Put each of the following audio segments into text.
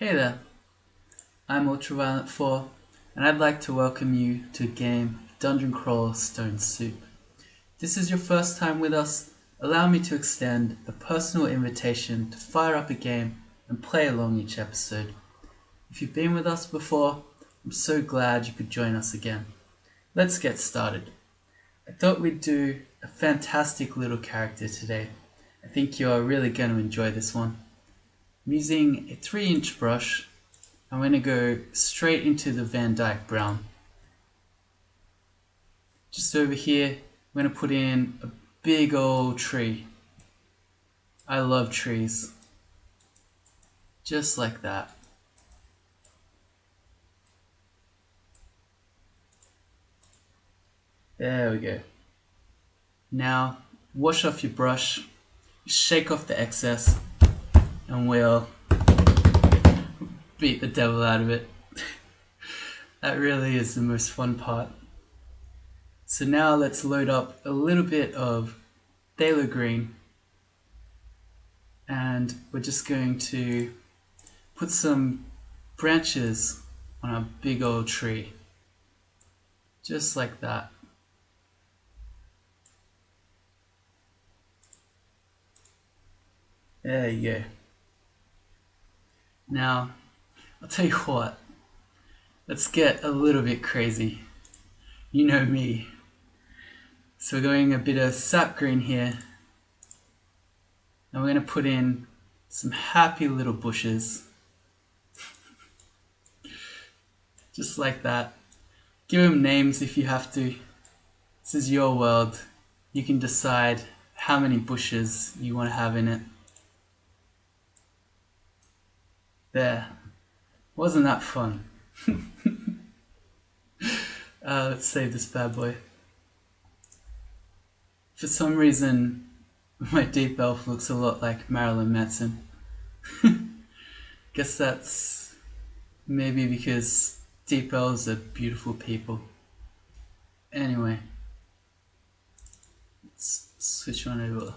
Hey there, I'm Ultraviolent4, and I'd like to welcome you to a game of Dungeon Crawl Stone Soup. If this is your first time with us, allow me to extend a personal invitation to fire up a game and play along each episode. If you've been with us before, I'm so glad you could join us again. Let's get started. I thought we'd do a fantastic little character today. I think you're really going to enjoy this one. I'm using a 3-inch brush. I'm going to go straight into the Van Dyke brown. Just over here, I'm going to put in a big old tree. I love trees. Just like that. There we go. Now, wash off your brush, shake off the excess, and we'll beat the devil out of it. That really is the most fun part. So now let's load up a little bit of phthalo green, and we're just going to put some branches on our big old tree. Just like that. There you go. Now, I'll tell you what, let's get a little bit crazy. You know me. So we're going a bit of sap green here, and we're going to put in some happy little bushes. Just like that. Give them names if you have to. This is your world. You can decide how many bushes you want to have in it. There. Wasn't that fun? Let's save this bad boy. For some reason, my deep elf looks a lot like Marilyn Manson. Guess that's maybe because deep elves are beautiful people. Anyway, let's switch on over.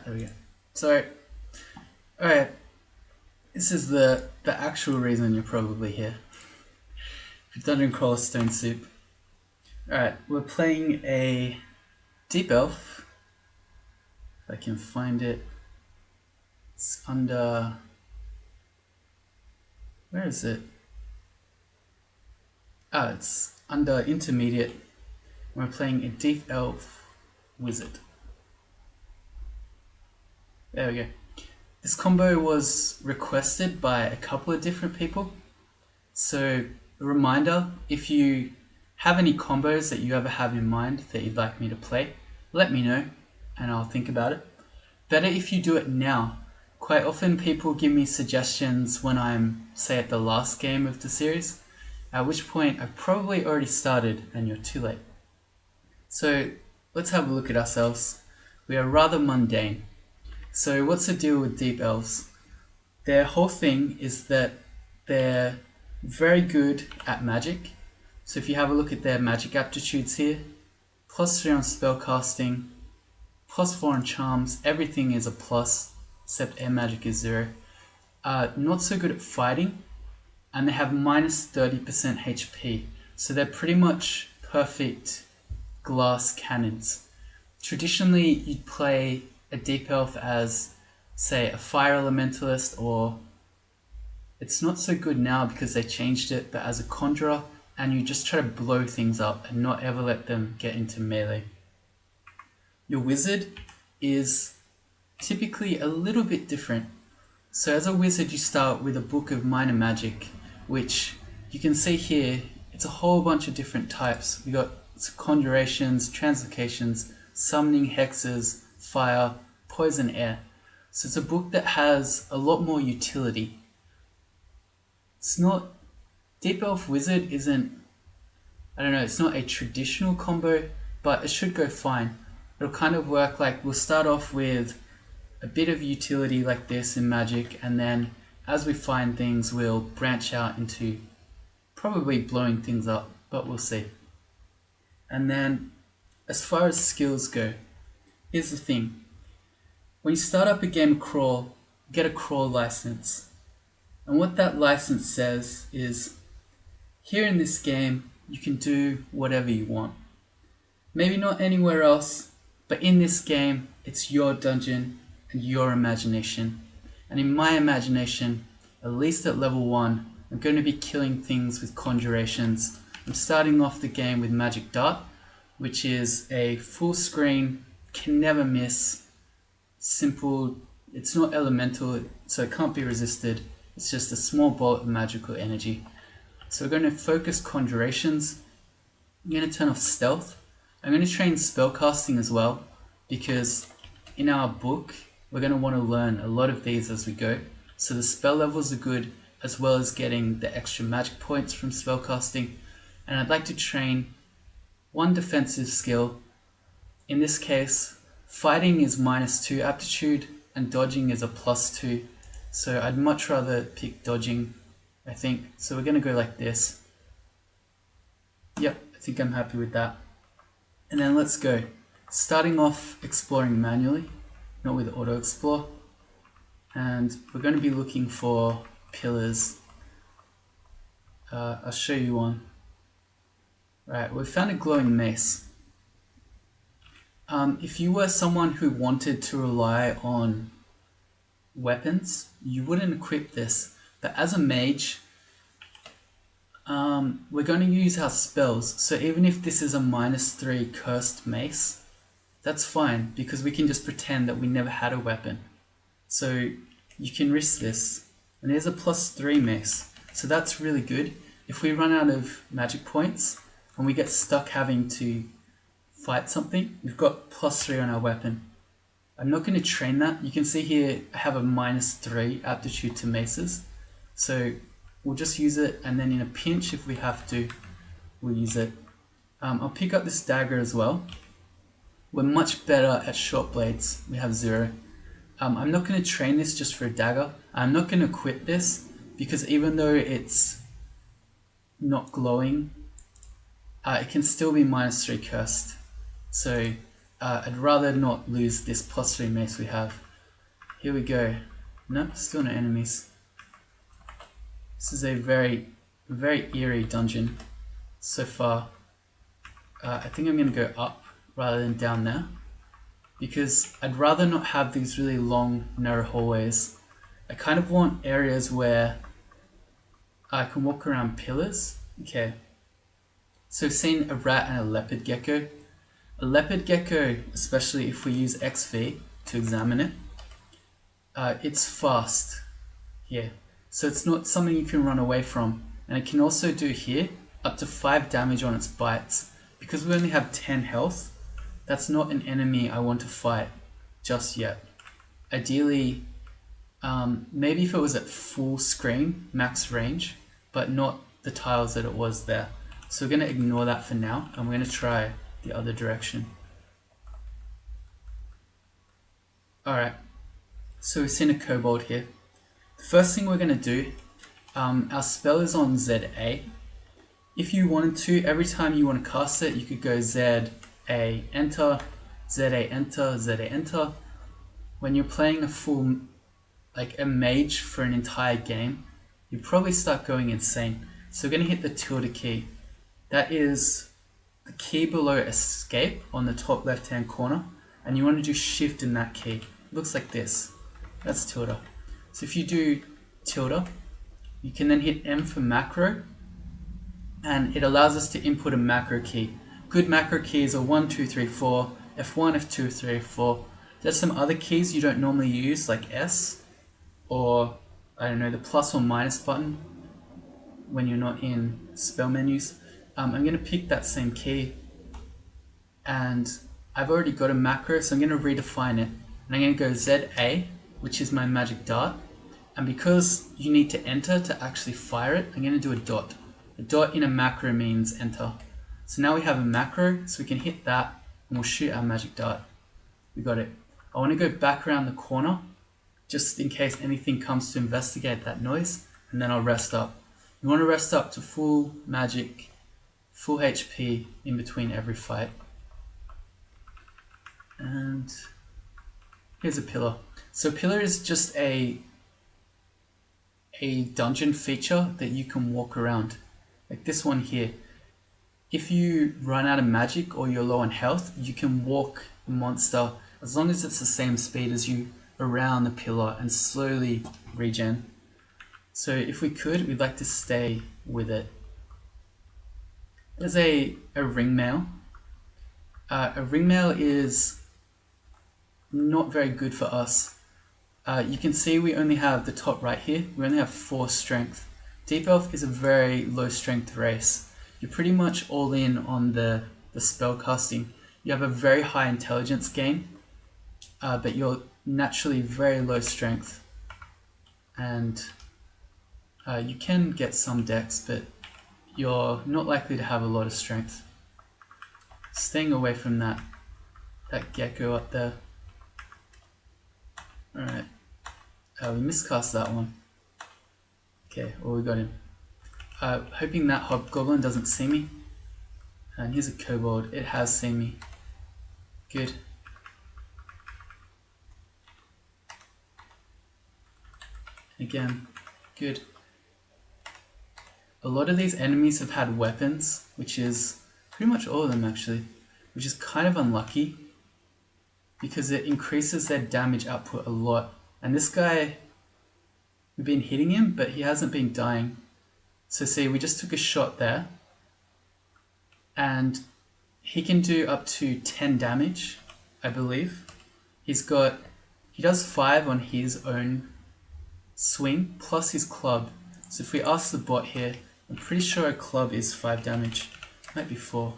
There we go. Sorry. Alright. This is the actual reason you're probably here. Dungeon Crawl Stone Soup. Alright, we're playing a deep elf. If I can find it. It's under... Where is it? It's under intermediate. We're playing a deep elf wizard. There we go. This combo was requested by a couple of different people. So, a reminder, if you have any combos that you ever have in mind that you'd like me to play, let me know and I'll think about it. Better if you do it now. Quite often people give me suggestions when I'm, say, at the last game of the series, at which point I've probably already started and you're too late. So, let's have a look at ourselves. We are rather mundane. So what's the deal with deep elves? Their whole thing is that they're very good at magic. So if you have a look at their magic aptitudes here, +3 on spellcasting, +4 on charms, everything is a plus, except air magic is 0. Not so good at fighting, and they have -30% HP. So they're pretty much perfect glass cannons. Traditionally, you'd play a deep elf as, say, a fire elementalist, or it's not so good now because they changed it, but as a conjurer, and you just try to blow things up and not ever let them get into melee. Your wizard is typically a little bit different. So as a wizard, you start with a book of minor magic, which you can see here, it's a whole bunch of different types. We got conjurations, translocations, summoning, hexes, fire, poison, air. So it's a book that has a lot more utility. It's not... Deep Elf Wizard isn't... I don't know, it's not a traditional combo, but it should go fine. It'll kind of work like we'll start off with a bit of utility like this in magic, and then as we find things, we'll branch out into probably blowing things up, but we'll see. And then as far as skills go, here's the thing. When you start up a game of Crawl, get a Crawl license. And what that license says is, here in this game, you can do whatever you want. Maybe not anywhere else, but in this game, it's your dungeon and your imagination. And in my imagination, at least at level 1, I'm going to be killing things with conjurations. I'm starting off the game with Magic Dart, which is a full screen, can never miss, simple, it's not elemental, so it can't be resisted. It's just a small bolt of magical energy. So we're going to focus conjurations. I'm going to turn off stealth. I'm going to train spellcasting as well, because in our book, we're going to want to learn a lot of these as we go. So the spell levels are good, as well as getting the extra magic points from spellcasting. And I'd like to train one defensive skill. In this case, fighting is -2 aptitude, and dodging is a +2. So I'd much rather pick dodging, I think. So we're going to go like this. Yep, I think I'm happy with that. And then let's go. Starting off exploring manually, not with auto explore. And we're going to be looking for pillars. I'll show you one. Right, we found a glowing mace. If you were someone who wanted to rely on weapons, you wouldn't equip this. But as a mage, we're going to use our spells. So even if this is a -3 cursed mace, that's fine, because we can just pretend that we never had a weapon. So you can risk this. And here's a +3 mace. So that's really good. If we run out of magic points and we get stuck having to fight something, we've got +3 on our weapon. I'm not going to train that. You can see here I have a -3 aptitude to maces. So we'll just use it, and then in a pinch, if we have to, we'll use it. I'll pick up this dagger as well. We're much better at short blades. We have 0. I'm not going to train this just for a dagger. I'm not going to equip this, because even though it's not glowing, it can still be -3 cursed. So I'd rather not lose this +3 mace we have. Here we go. Nope, still no enemies. This is a very, very eerie dungeon so far. I think I'm going to go up rather than down there, because I'd rather not have these really long, narrow hallways. I kind of want areas where I can walk around pillars. Okay. So we've seen a rat and a leopard gecko. A leopard gecko, especially if we use XV to examine it, it's fast here. So it's not something you can run away from. And it can also do here up to 5 damage on its bites. Because we only have 10 health, that's not an enemy I want to fight just yet. Ideally, maybe if it was at full screen, max range, but not the tiles that it was there. So we're going to ignore that for now, and we're going to try the other direction. Alright, so we've seen a kobold here. The first thing we're going to do, our spell is on ZA. If you wanted to, every time you want to cast it, you could go ZA enter, ZA enter, ZA enter. When you're playing a full, like a mage for an entire game, you probably start going insane. So we're going to hit the tilde key. That is the key below escape on the top left hand corner, and you want to do shift in that key. It looks like this. That's tilde. So if you do tilde, you can then hit M for macro, and it allows us to input a macro key. Good macro keys are 1, 2, 3, 4, F1, F2, 3, 4. There's some other keys you don't normally use, like S, or I don't know, the plus or minus button when you're not in spell menus. I'm going to pick that same key, and I've already got a macro, so I'm going to redefine it. And I'm going to go ZA, which is my magic dart. And because you need to enter to actually fire it, I'm going to do a dot. A dot in a macro means enter. So now we have a macro, so we can hit that, and we'll shoot our magic dart. We got it. I want to go back around the corner just in case anything comes to investigate that noise, and then I'll rest up. You want to rest up to full magic, full HP in between every fight. And here's a pillar. So pillar is just a dungeon feature that you can walk around. Like this one here. If you run out of magic or you're low on health, you can walk the monster, as long as it's the same speed as you, around the pillar and slowly regen. So if we could, we'd like to stay with it. There's a ringmail. A ringmail is not very good for us. You can see we only have the top right here. We only have 4 strength. Deep Elf is a very low strength race. You're pretty much all in on the spell casting. You have a very high intelligence gain, but you're naturally very low strength. And you can get some dex, but you're not likely to have a lot of strength. Staying away from that gecko up there. Alright. We miscast that one. Okay, well we got him. Hoping that hobgoblin doesn't see me. And here's a kobold. It has seen me. Good. Again, good. A lot of these enemies have had weapons, which is pretty much all of them actually, which is kind of unlucky because it increases their damage output a lot. And this guy, we've been hitting him, but he hasn't been dying. So see, we just took a shot there and he can do up to 10 damage, I believe. He does 5 on his own swing plus his club. So if we ask the bot here, I'm pretty sure a club is 5 damage. Might be 4.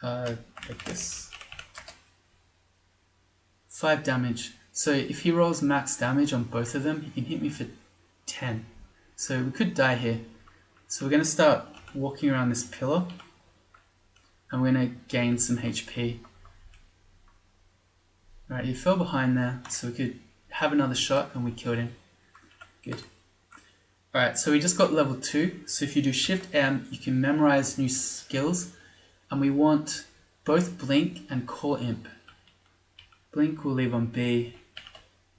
Like this. 5 damage. So if he rolls max damage on both of them, he can hit me for 10. So we could die here. So we're going to start walking around this pillar. And we're going to gain some HP. Alright, he fell behind there, so we could have another shot and we killed him. Good. Alright, so we just got level 2. So if you do Shift M, you can memorize new skills. And we want both Blink and Call Imp. Blink we'll leave on B.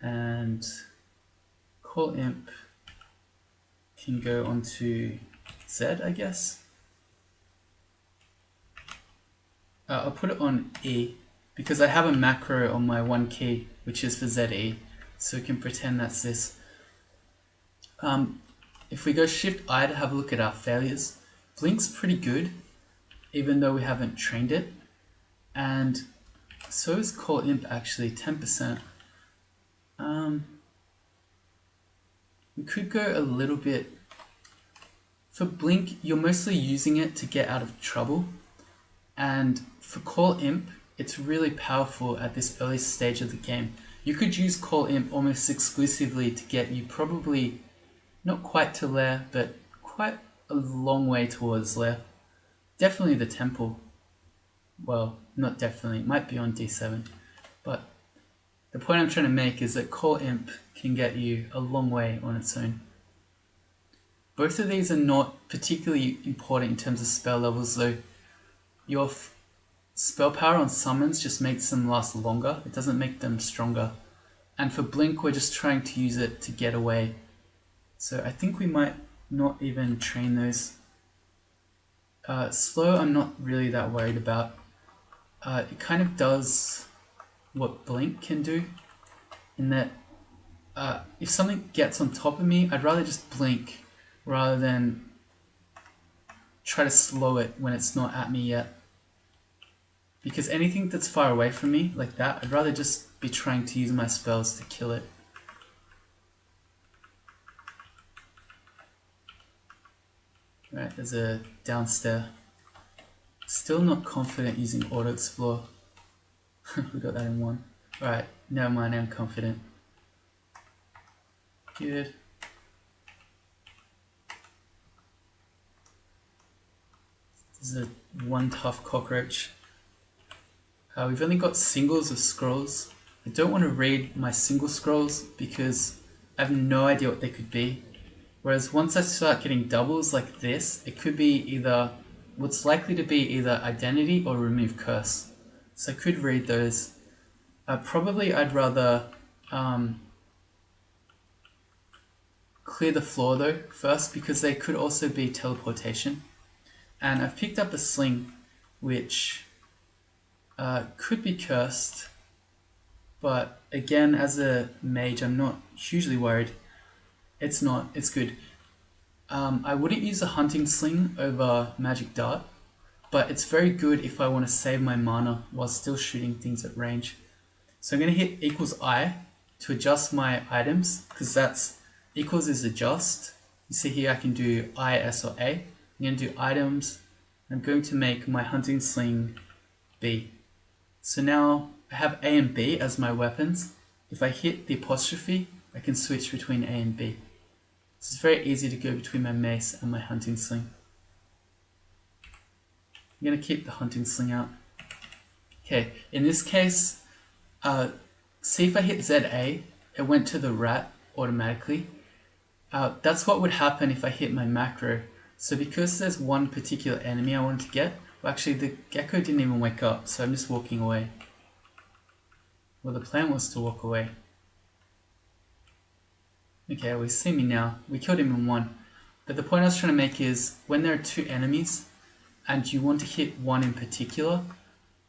And Call Imp can go onto Z, I guess. I'll put it on E because I have a macro on my one key, which is for ZE. So we can pretend that's this. If we go Shift I to have a look at our failures, Blink's pretty good, even though we haven't trained it. And so is Call Imp actually, 10%. We could go a little bit. For Blink, you're mostly using it to get out of trouble. And for Call Imp, it's really powerful at this early stage of the game. You could use Call Imp almost exclusively to get you probably not quite to Lair, but quite a long way towards Lair. Definitely the temple. Well, not definitely, it might be on D7. But the point I'm trying to make is that Call Imp can get you a long way on its own. Both of these are not particularly important in terms of spell levels though. Your spell power on summons just makes them last longer. It doesn't make them stronger. And for Blink, we're just trying to use it to get away. So I think we might not even train those. Slow, I'm not really that worried about. It kind of does what Blink can do, in that if something gets on top of me, I'd rather just blink rather than try to slow it when it's not at me yet. Because anything that's far away from me, like that, I'd rather just be trying to use my spells to kill it. Right, there's a downstairs. Still not confident using Auto Explore. We got that in 1. Alright, never mind, I'm confident. Good. There's a one tough cockroach. We've only got singles of scrolls. I don't want to read my single scrolls because I have no idea what they could be. Whereas once I start getting doubles like this, it could be either, what's likely to be either identity or remove curse. So I could read those. Probably I'd rather clear the floor though first, because they could also be teleportation. And I've picked up a sling which could be cursed, but again, as a mage, I'm not hugely worried. It's not, it's good. I wouldn't use a hunting sling over magic dart, but it's very good if I want to save my mana while still shooting things at range. So I'm going to hit equals I to adjust my items, because that's equals is adjust. You see here I can do I, S, or A. I'm going to do items. I'm going to make my hunting sling B. So now I have A and B as my weapons. If I hit the apostrophe, I can switch between A and B. So it's very easy to go between my mace and my hunting sling. I'm going to keep the hunting sling out. Okay, in this case, see if I hit ZA, it went to the rat automatically. That's what would happen if I hit my macro. So because there's one particular enemy I wanted to get, well actually the gecko didn't even wake up, so I'm just walking away. Well, the plan was to walk away. Okay, we see me now. We killed him in one. But the point I was trying to make is, when there are two enemies, and you want to hit one in particular,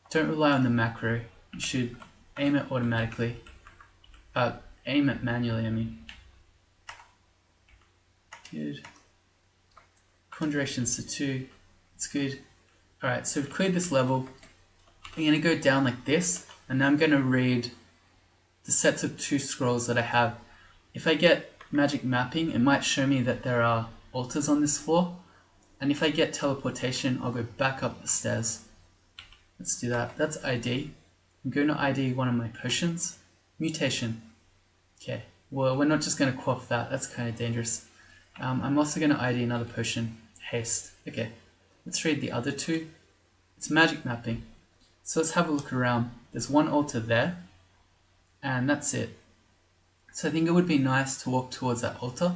don't rely on the macro. You should aim it automatically. Aim it manually, I mean. Good. Conjurations to 2. It's good. Alright, so we've cleared this level. I'm going to go down like this, and now I'm going to read the sets of 2 scrolls that I have. If I get magic mapping, it might show me that there are altars on this floor. And if I get teleportation, I'll go back up the stairs. Let's do that. That's ID. I'm going to ID one of my potions. Mutation. Okay, well, we're not just going to quaff that. That's kind of dangerous. I'm also going to ID another potion. Haste. Okay, let's read the other 2. It's magic mapping. So let's have a look around. There's one altar there, and that's it. So I think it would be nice to walk towards that altar.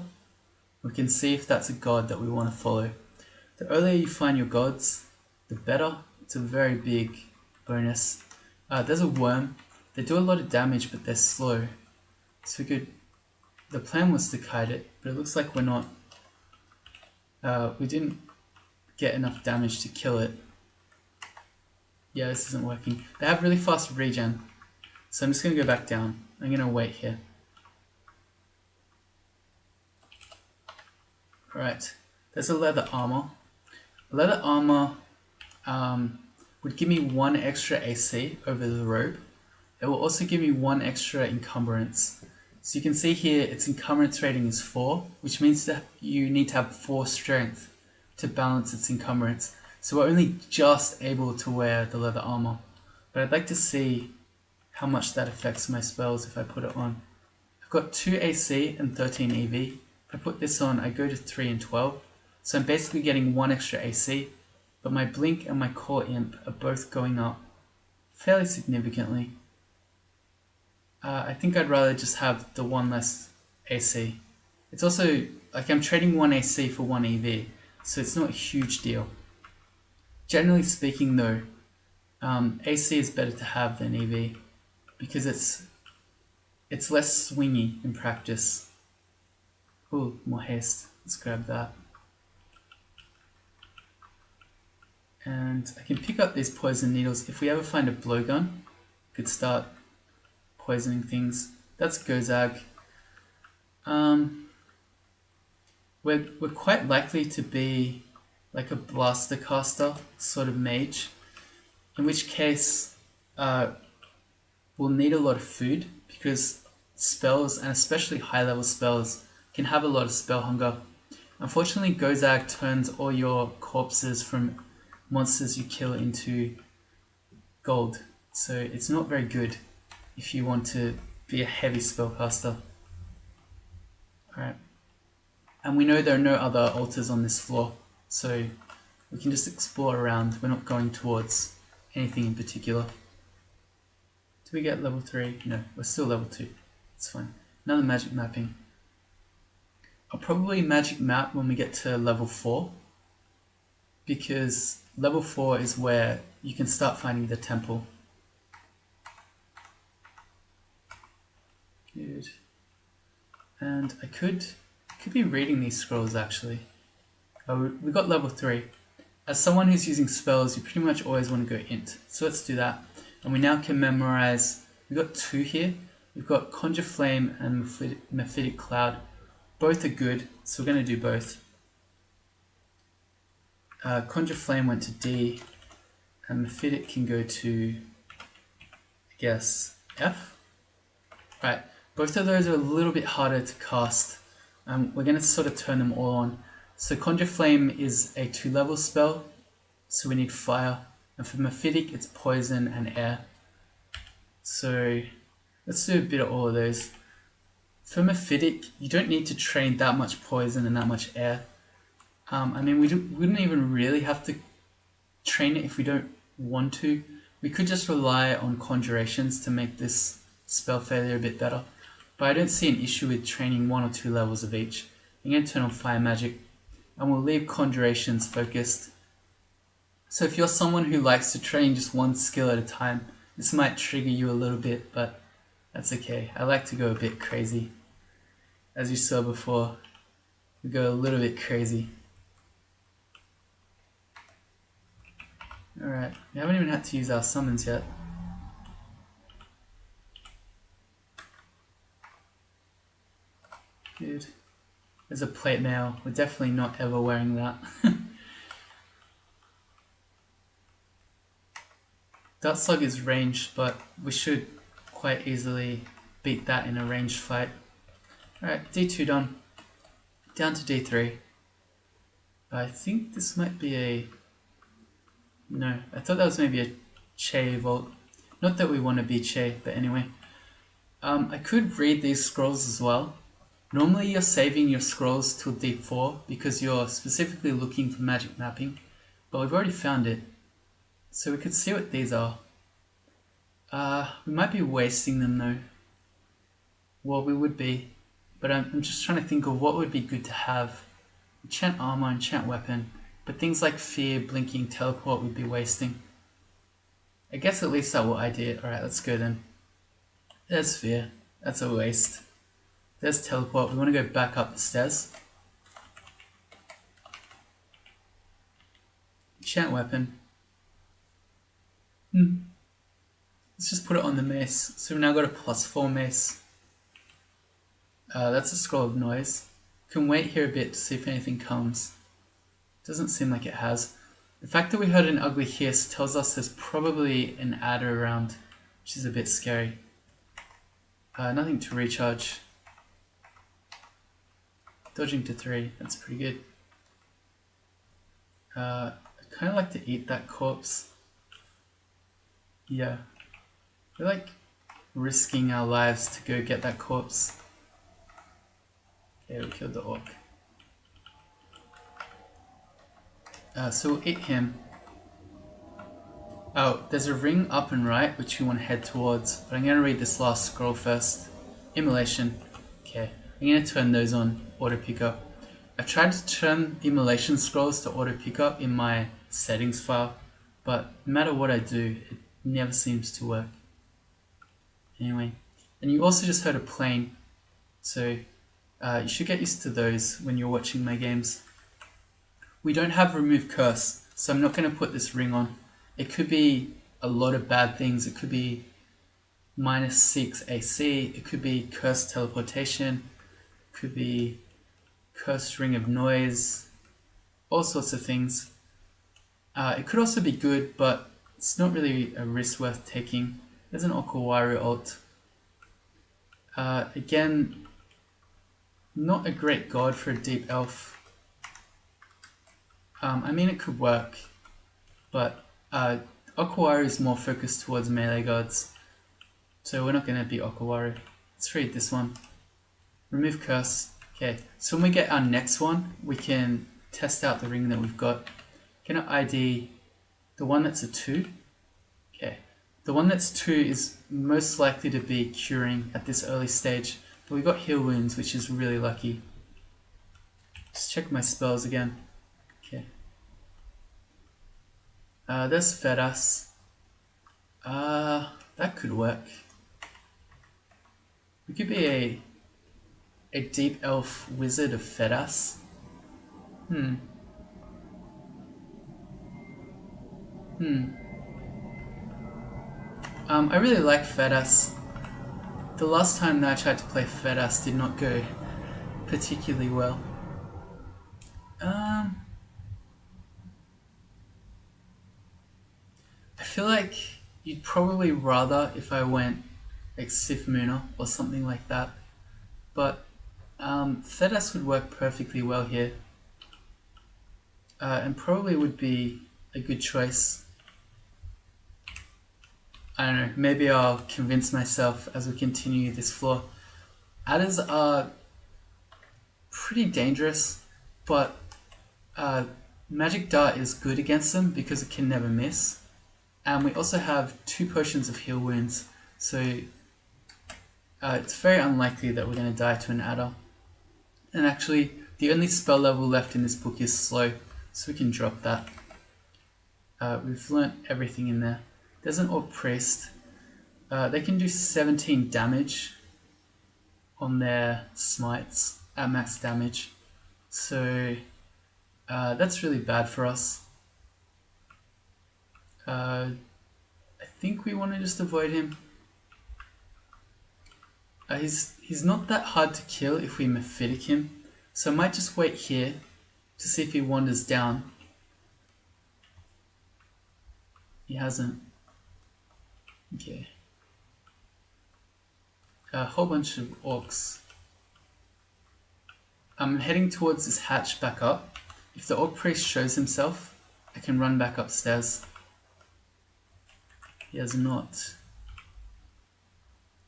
We can see if that's a god that we want to follow. The earlier you find your gods, the better. It's a very big bonus. There's a worm. They do a lot of damage, but they're slow. So we could... The plan was to kite it, but it looks like we're not... we didn't get enough damage to kill it. Yeah, this isn't working. They have really fast regen. So I'm just going to go back down. I'm going to wait here. Alright, there's a leather armor. Leather armor would give me 1 extra AC over the robe. It will also give me 1 extra encumbrance. So you can see here its encumbrance rating is 4, which means that you need to have 4 strength to balance its encumbrance. So we're only just able to wear the leather armor. But I'd like to see how much that affects my spells if I put it on. I've got 2 AC and 13 EV. If I put this on, I go to 3 and 12. So I'm basically getting 1 extra AC, but my blink and my core imp are both going up fairly significantly. I think I'd rather just have the 1 less AC. It's also, like, I'm trading 1 AC for 1 EV, so it's not a huge deal. Generally speaking though, AC is better to have than EV, because it's less swingy in practice. Ooh, more haste. Let's grab that. And I can pick up these poison needles. If we ever find a blowgun, we could start poisoning things. That's Gozag. We're quite likely to be like a blaster caster sort of mage, in which case we'll need a lot of food, because spells, and especially high level spells, can have a lot of spell hunger. Unfortunately, Gozag turns all your corpses from monsters you kill into gold, so it's not very good if you want to be a heavy spellcaster. Alright, and we know there are no other altars on this floor, so we can just explore around. We're not going towards anything in particular. Do we get level 3? No, we're still level 2. It's fine. Another magic mapping. I'll probably magic map when we get to level 4. Because level 4 is where you can start finding the temple. Good. And I could be reading these scrolls actually. Oh, we got level 3. As someone who's using spells, you pretty much always want to go int. So let's do that. And we now can memorize, we've got 2 here. We've got Conjure Flame and Mephitic Cloud. Both are good, so we're going to do both. Conjure Flame went to D, and Mephitic can go to, I guess, F. Right, both of those are a little bit harder to cast. We're going to sort of turn them all on. So Conjure Flame is a 2-level spell, so we need fire. And for Mephitic, it's poison and air. So let's do a bit of all of those. For Mephitic, you don't need to train that much poison and that much air. I mean, we wouldn't even really have to train it if we don't want to. We could just rely on conjurations to make this spell failure a bit better. But I don't see an issue with training 1 or 2 levels of each. I'm going to turn on fire magic, and we'll leave conjurations focused. So if you're someone who likes to train just one skill at a time, this might trigger you a little bit, but that's okay. I like to go a bit crazy. As you saw before, we go a little bit crazy. Alright, we haven't even had to use our summons yet. Good. There's a plate mail. We're definitely not ever wearing that. Dart Slug is ranged, but we should quite easily beat that in a ranged fight. Alright, D2 done. Down to D3. I think this might be a... No, I thought that was maybe a Che vault. Not that we want to be Che, but anyway. I could read these scrolls as well. Normally you're saving your scrolls till D4 because you're specifically looking for magic mapping, but we've already found it. So we could see what these are. We might be wasting them though. Well, we would be, but I'm just trying to think of what would be good to have. Enchant armor, enchant weapon, but things like fear, blinking, teleport would be wasting. I guess at least that will ID it. Alright, let's go then. There's fear. That's a waste. There's teleport. We want to go back up the stairs. Enchant weapon. Let's just put it on the mace. So we've now got a +4 mace. That's a scroll of noise. Can wait here a bit to see if anything comes. Doesn't seem like it has. The fact that we heard an ugly hiss tells us there's probably an adder around, which is a bit scary. Nothing to recharge. Dodging to 3, that's pretty good. I kind of like to eat that corpse. Yeah. We're like risking our lives to go get that corpse. Okay, we killed the orc. So we'll eat him. Oh, there's a ring up and right which you want to head towards, but I'm going to read this last scroll first. Immolation. Okay, I'm going to turn those on auto pickup. I've tried to turn immolation scrolls to auto pickup in my settings file, but no matter what I do, it never seems to work. Anyway, and you also just heard a plane, so you should get used to those when you're watching my games. We don't have remove curse, so I'm not going to put this ring on. It could be a lot of bad things. It could be -6 AC, it could be cursed teleportation, it could be cursed ring of noise, all sorts of things. It could also be good, but it's not really a risk worth taking. There's an Okawaru ult. Again, not a great god for a deep elf. I mean, it could work, but Okawaru is more focused towards melee gods, so we're not going to be Okawaru. Let's read this one. Remove curse. Okay, so when we get our next one, we can test out the ring that we've got. Gonna ID the one that's a 2. Okay, The one that's 2 is most likely to be curing at this early stage, but we got heal wounds, which is really lucky. Just check my spells again. Okay. There's Fedas. That could work. We could be a deep elf wizard of Fedas. I really like Fedas. The last time that I tried to play Fedas did not go particularly well. I feel like you'd probably rather if I went like Sif Muna or something like that. But Fedas would work perfectly well here. And probably would be a good choice. I don't know, maybe I'll convince myself as we continue this floor. Adders are pretty dangerous, but Magic Dart is good against them because it can never miss. And we also have 2 potions of heal wounds, so it's very unlikely that we're going to die to an adder. And actually, the only spell level left in this book is slow, so we can drop that. We've learnt everything in there. There's an Orc Priest. They can do 17 damage on their smites at max damage. So that's really bad for us. I think we want to just avoid him. He's not that hard to kill if we Mephitic him. So I might just wait here to see if he wanders down. He hasn't. Okay. A whole bunch of orcs. I'm heading towards this hatch back up. If the Orc Priest shows himself, I can run back upstairs. He has not.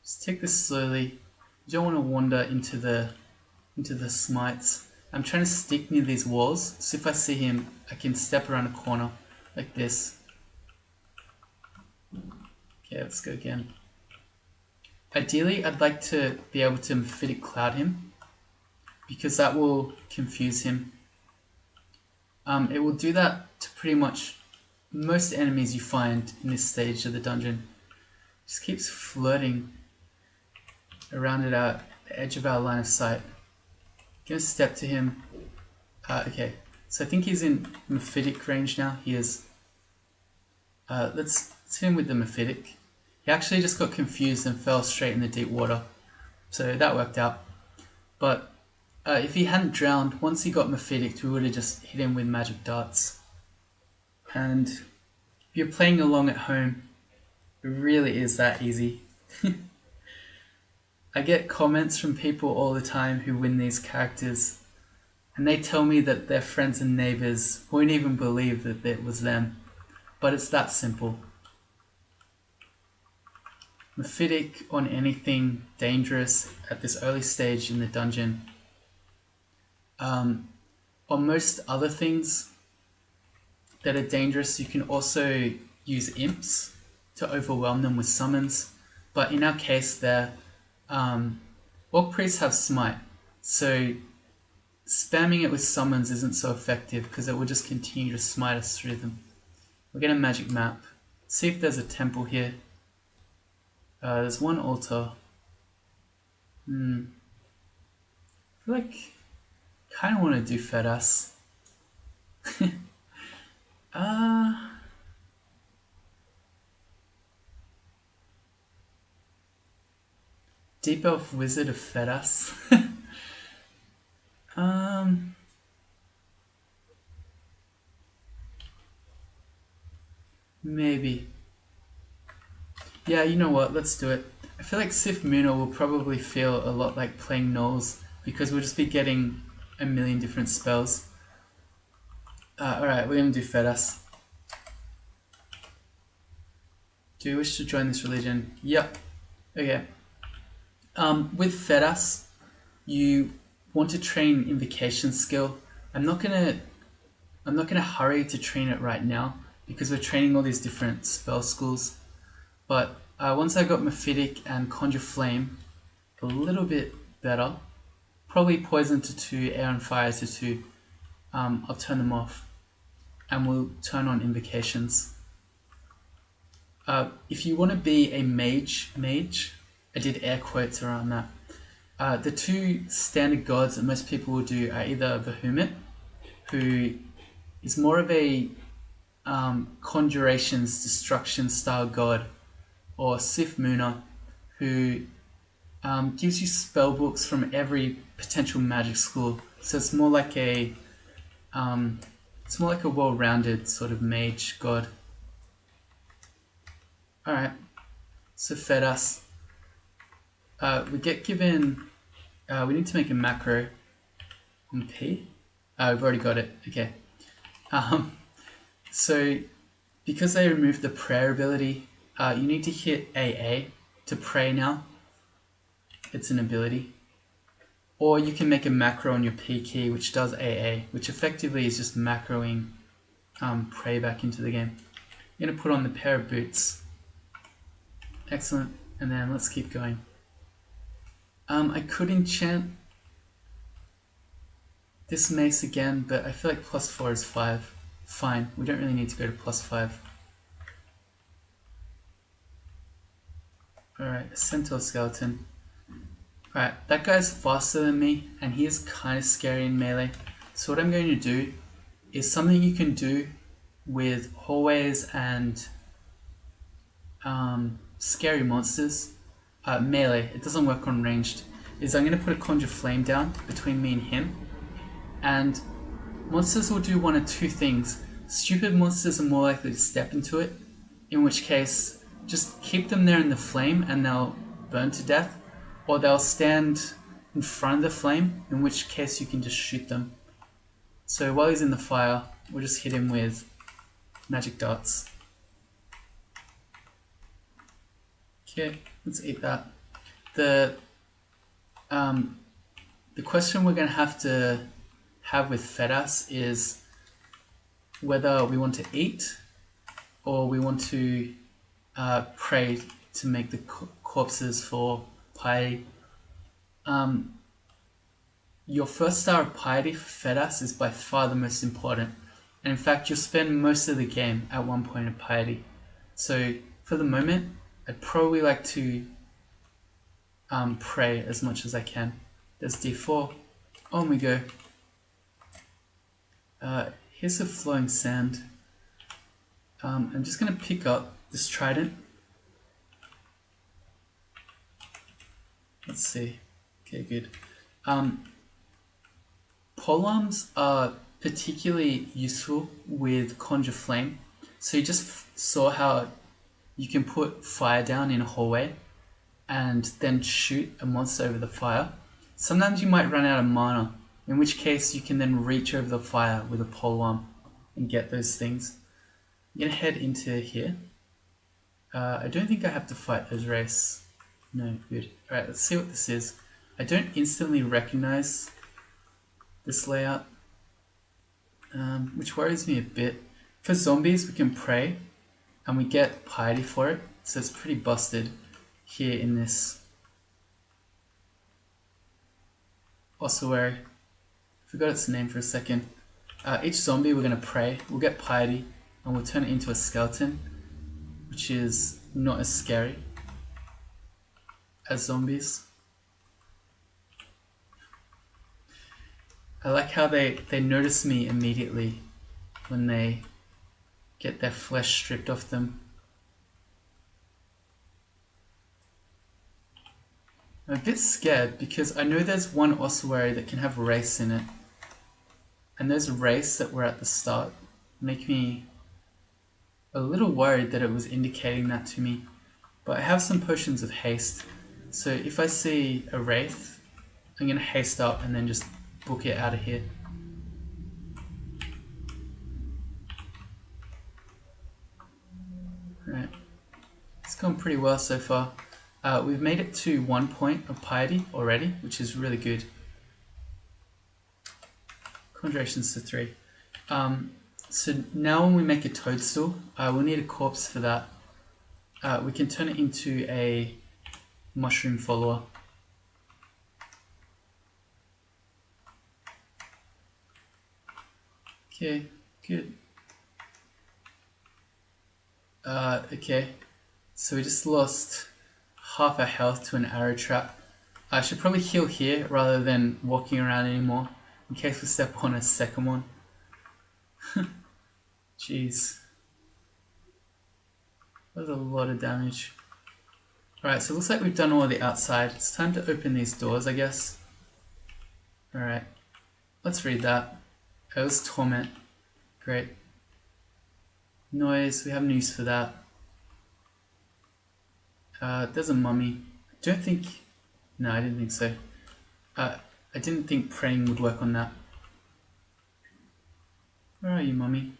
Just take this slowly. You don't want to wander into the smites. I'm trying to stick near these walls, so if I see him, I can step around a corner like this. Okay, let's go again. Ideally, I'd like to be able to Mephitic Cloud him, because that will confuse him. It will do that to pretty much most enemies you find in this stage of the dungeon. Just keeps flirting around at the edge of our line of sight. Gonna step to him. Okay, so I think he's in Mephitic range now. He is. Let's hit him with the Mephitic. He actually just got confused and fell straight in the deep water. So that worked out. But if he hadn't drowned, once he got Mephitic, we would have just hit him with magic darts. And if you're playing along at home, it really is that easy. I get comments from people all the time who win these characters, and they tell me that their friends and neighbors won't even believe that it was them. But it's that simple. Mephitic on anything dangerous at this early stage in the dungeon. On most other things that are dangerous, you can also use imps to overwhelm them with summons. But in our case there, Orc Priests have smite, so spamming it with summons isn't so effective because it will just continue to smite us through them. We'll get a magic map. See if there's a temple here. There's one altar. I feel like I kind of want to do Fedas. Deep Elf Wizard of Fedas. Maybe. Yeah, you know what? Let's do it. I feel like Sif Muna will probably feel a lot like playing Gnolls because we'll just be getting a million different spells. Alright, we're going to do Fedas. Do you wish to join this religion? Yep. Okay. With Fedas, you want to train Invocation skill. I'm not gonna hurry to train it right now because we're training all these different spell schools. But once I got Mephitic and Conjure Flame a little bit better, probably Poison to 2, Air and Fire to 2, I'll turn them off and we'll turn on Invocations. If you want to be a mage, I did air quotes around that. The two standard gods that most people will do are either Vehumit, who is more of a conjurations, destruction style god, or Sif Muna, who gives you spell books from every potential magic school. So it's more like a well-rounded sort of mage god. All right, so Fedas. We get given. We need to make a macro on P. We've already got it. Okay. So because they removed the prayer ability, you need to hit AA to pray now. It's an ability. Or you can make a macro on your P key, which does AA, which effectively is just macroing pray back into the game. I'm going to put on the pair of boots. Excellent. And then let's keep going. I could enchant this mace again, but I feel like +4 is 5. Fine, we don't really need to go to +5. Alright, a Centaur Skeleton. Alright, that guy's faster than me, and he is kind of scary in melee. So what I'm going to do is something you can do with hallways and scary monsters. Melee, it doesn't work on ranged. Is I'm going to put a Conjure Flame down between me and him. And monsters will do one of two things. Stupid monsters are more likely to step into it, in which case just keep them there in the flame and they'll burn to death, or they'll stand in front of the flame, in which case you can just shoot them. So while he's in the fire, we'll just hit him with magic darts. Okay, let's eat that. The question we're going to have with Fedas is whether we want to eat or we want to pray to make the corpses for piety. Your first star of piety for Fedas is by far the most important, and in fact you'll spend most of the game at 1 point of piety. So for the moment I'd probably like to pray as much as I can. There's D4, on we go. Here's the flowing sand. I'm just going to pick up this trident. Let's see. Okay, good. Polearms are particularly useful with Conjure Flame. So you just saw how you can put fire down in a hallway and then shoot a monster over the fire. Sometimes you might run out of mana, in which case you can then reach over the fire with a polearm and get those things. I'm going to head into here. I don't think I have to fight those race. No, good. Alright, let's see what this is. I don't instantly recognize this layout, which worries me a bit. For zombies, we can pray, and we get piety for it, so it's pretty busted here in this ossuary. Forgot its name for a second. Each zombie we're going to pray, we'll get piety, and we'll turn it into a skeleton, which is not as scary as zombies. I like how they notice me immediately when they get their flesh stripped off them. I'm a bit scared because I know there's one ossuary that can have race in it, and those race that were at the start make me a little worried that it was indicating that to me. But I have some potions of haste, so if I see a wraith, I'm going to haste up and then just book it out of here. Alright, it's gone pretty well so far. We've made it to 1 point of piety already, which is really good. Conjurations to 3. So now when we make a toadstool, we'll need a corpse for that. we can turn it into a mushroom follower. Okay, good. Okay, so we just lost half our health to an arrow trap. I should probably heal here rather than walking around anymore in case we step on a second one. Jeez. That was a lot of damage. Alright, so it looks like we've done all the outside. It's time to open these doors, I guess. Alright, let's read that. It was Torment. Great. Noise, we have news for that. There's a mummy. I don't think... No, I didn't think so. I didn't think praying would work on that. Where are you, mummy?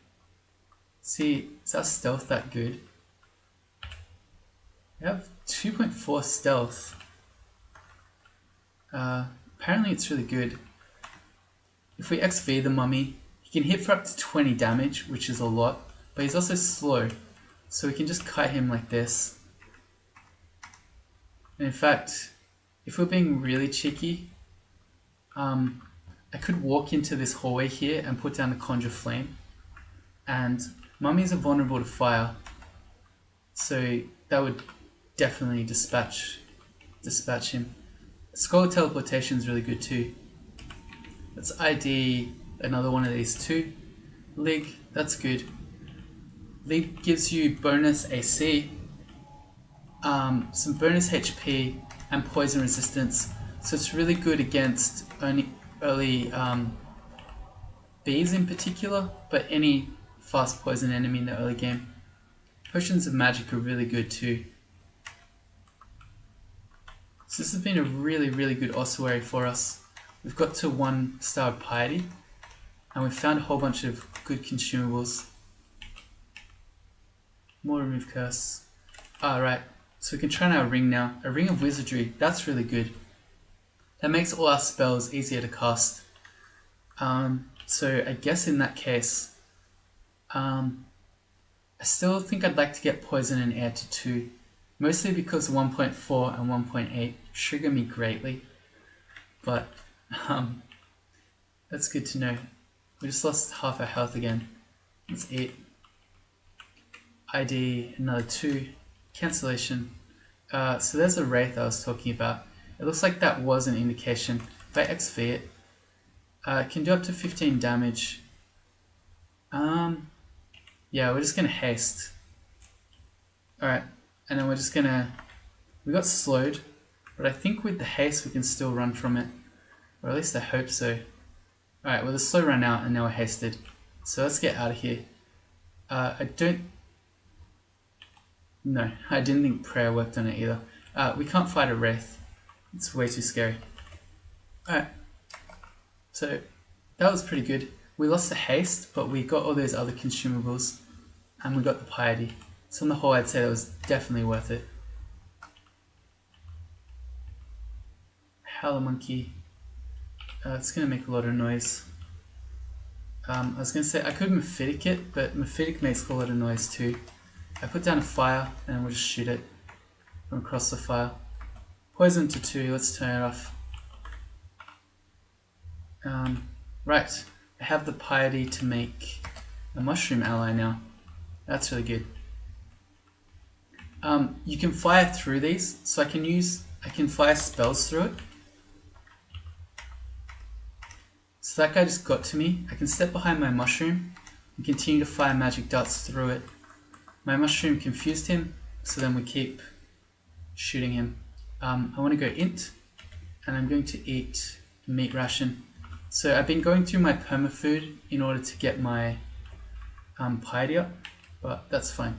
See, is our stealth that good? We have 2.4 stealth. Apparently it's really good. If we XV the mummy, he can hit for up to 20 damage, which is a lot, but he's also slow, so we can just kite him like this. And in fact, if we're being really cheeky, I could walk into this hallway here and put down the Conjure Flame, and mummies are vulnerable to fire, so that would definitely dispatch him. Scholar Teleportation is really good too. Let's ID another one of these two. Lig, that's good. Lig gives you bonus AC, some bonus HP, and poison resistance. So it's really good against early bees in particular, but any fast poison enemy in the early game. Potions of Magic are really good too. So this has been a really, really good ossuary for us. We've got to 1 star of piety, and we've found a whole bunch of good consumables. More remove curse. Right, so we can try our ring now. A ring of wizardry, that's really good. That makes all our spells easier to cast. So I guess in that case, I still think I'd like to get poison and air to 2. Mostly because 1.4 and 1.8 trigger me greatly. But that's good to know. We just lost half our health again. Let's eat. ID another 2. Cancellation. So there's a wraith I was talking about. It looks like that was an indication. If I XV it, it can do up to 15 damage. Yeah, we're just gonna haste. Alright, and then we're just gonna... We got slowed, but I think with the haste we can still run from it. Or at least I hope so. Alright, well the slow ran out and now we're hasted. So let's get out of here. I didn't think prayer worked on it either. We can't fight a wraith. It's way too scary. Alright, so that was pretty good. We lost the haste, but we got all those other consumables, and we got the piety. So on the whole, I'd say that was definitely worth it. Howler monkey. It's going to make a lot of noise. I was going to say I could Mephitic it, but Mephitic makes a lot of noise too. I put down a fire, and we'll just shoot it from across the fire. Poison to 2, let's turn it off. Right, I have the piety to make a mushroom ally now. That's really good. You can fire through these, so I can fire spells through it. So that guy just got to me. I can step behind my mushroom and continue to fire magic darts through it. My mushroom confused him, so then we keep shooting him. I want to go int, and I'm going to eat a meat ration. So I've been going through my permafood in order to get my piety up, but that's fine.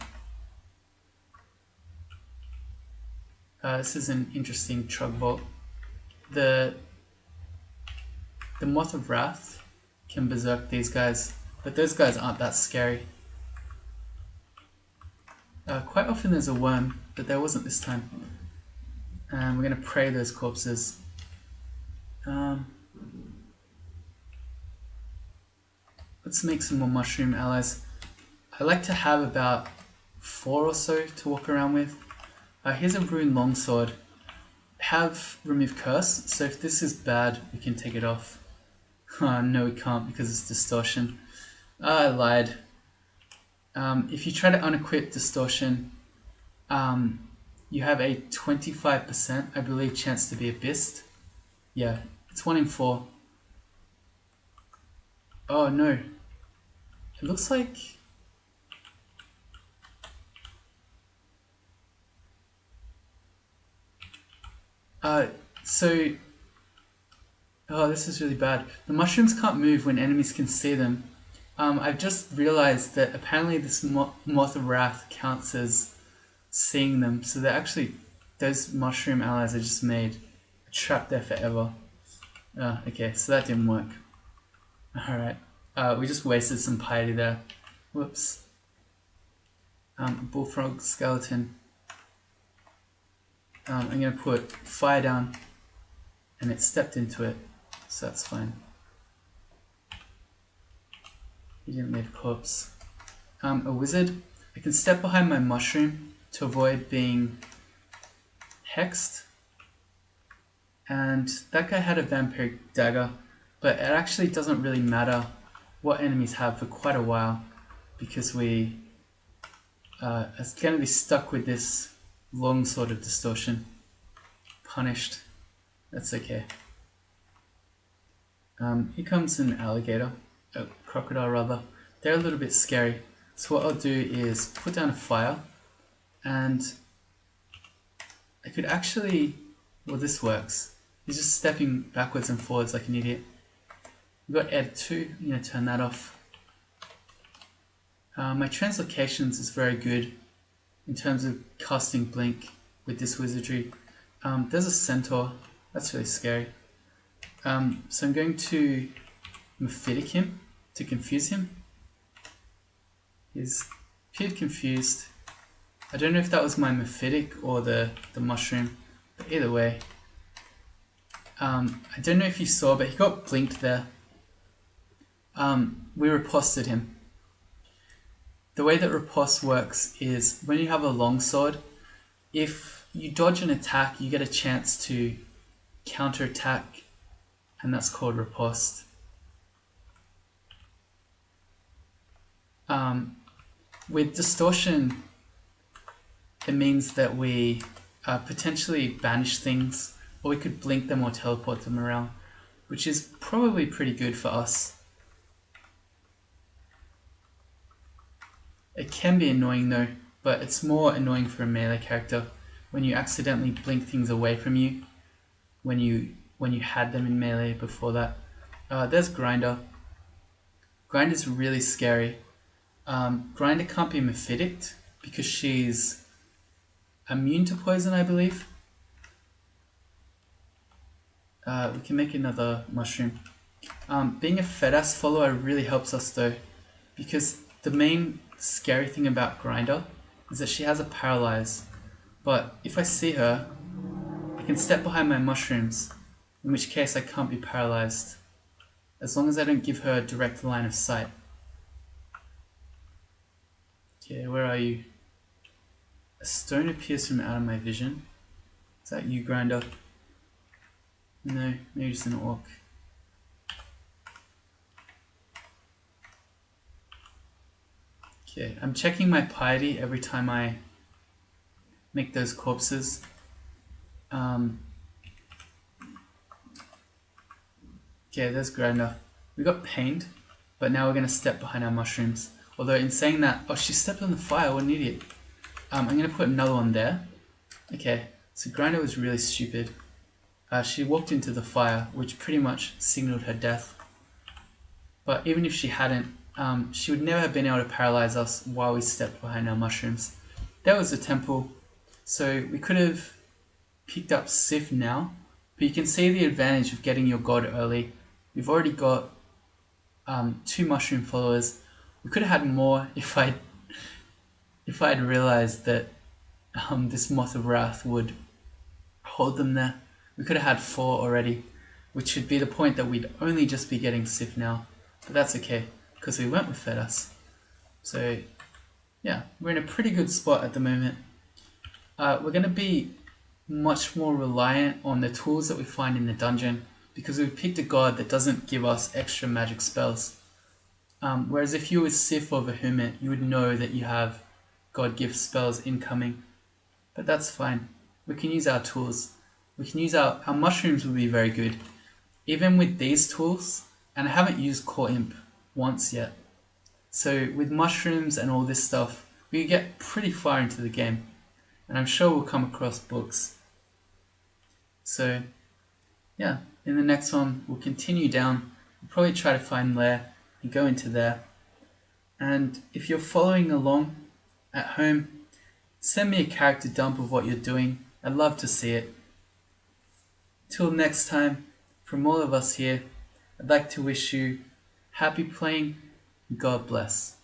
This is an interesting Trug Vault. The Moth of Wrath can berserk these guys, but those guys aren't that scary. Quite often there's a worm, but there wasn't this time. And we're going to pray those corpses. Let's make some more mushroom allies. I like to have about 4 or so to walk around with. Here's a rune longsword. Have remove curse, so if this is bad, we can take it off. No, we can't because it's distortion. I lied. If you try to unequip distortion, you have a 25%, I believe, chance to be a beast. Yeah, it's 1 in 4. Oh no. It looks like... so... Oh, this is really bad. The mushrooms can't move when enemies can see them. I've just realized that apparently this Moth of Wrath counts as seeing them, so they're actually... Those mushroom allies I just made are trapped there forever. Okay, so that didn't work. Alright, we just wasted some piety there. Whoops. Bullfrog skeleton. I'm going to put fire down, and it stepped into it, so that's fine. He didn't leave a corpse. A wizard. I can step behind my mushroom to avoid being hexed. And that guy had a vampiric dagger, but it actually doesn't really matter what enemies have for quite a while, because we are going to be stuck with this long sword of distortion. Punished. That's okay. Here comes an alligator. A crocodile rather. They're a little bit scary. So what I'll do is put down a fire, and I could actually... Well, this works. He's just stepping backwards and forwards like an idiot. We've got Ed 2. I'm going to turn that off. My translocations is very good in terms of casting blink with this wizardry. There's a centaur. That's really scary. So I'm going to mephitic him to confuse him. He's appeared confused. I don't know if that was my mephitic or the mushroom, but either way. I don't know if you saw, but he got blinked there. We riposted him. The way that riposte works is when you have a longsword, if you dodge an attack, you get a chance to counterattack, and that's called riposte. With distortion, it means that we potentially banish things, or we could blink them or teleport them around, which is probably pretty good for us. It can be annoying though, but it's more annoying for a melee character when you accidentally blink things away from you when you had them in melee before that. There's Grinder. Grinder's really scary. Grinder can't be mephitic because she's immune to poison, I believe. We can make another mushroom. Being a fed-ass follower really helps us though, because the main scary thing about Grinder is that she has a paralyze, but if I see her, I can step behind my mushrooms, in which case I can't be paralyzed, as long as I don't give her a direct line of sight. Okay, where are you? A stone appears from out of my vision. Is that you, Grinder? No, maybe just an orc. Okay, I'm checking my piety every time I make those corpses. Okay, there's Grinder. We got pained, but now we're going to step behind our mushrooms. Although in saying that, oh, she stepped on the fire, what an idiot. I'm going to put another one there. Okay, so Grinder was really stupid. She walked into the fire, which pretty much signaled her death. But even if she hadn't, she would never have been able to paralyze us while we stepped behind our mushrooms. There was a temple, so we could have picked up Sif now, but you can see the advantage of getting your god early. We've already got 2 mushroom followers. We could have had more if I'd realized that this Moth of Wrath would hold them there. We could have had 4 already, which would be the point that we'd only just be getting Sif now. But that's okay, because we went with Fedas. So yeah, we're in a pretty good spot at the moment. We're going to be much more reliant on the tools that we find in the dungeon because we've picked a god that doesn't give us extra magic spells. Whereas if you were Sif or Vehement, you would know that you have god gift spells incoming. But that's fine. We can use our tools. We can use our mushrooms will be very good. Even with these tools, and I haven't used Core Imp once yet. So with mushrooms and all this stuff, we get pretty far into the game. And I'm sure we'll come across books. So yeah, in the next one we'll continue down. We'll probably try to find Lair and go into there. And if you're following along at home, send me a character dump of what you're doing. I'd love to see it. Till next time, from all of us here, I'd like to wish you happy playing. God bless.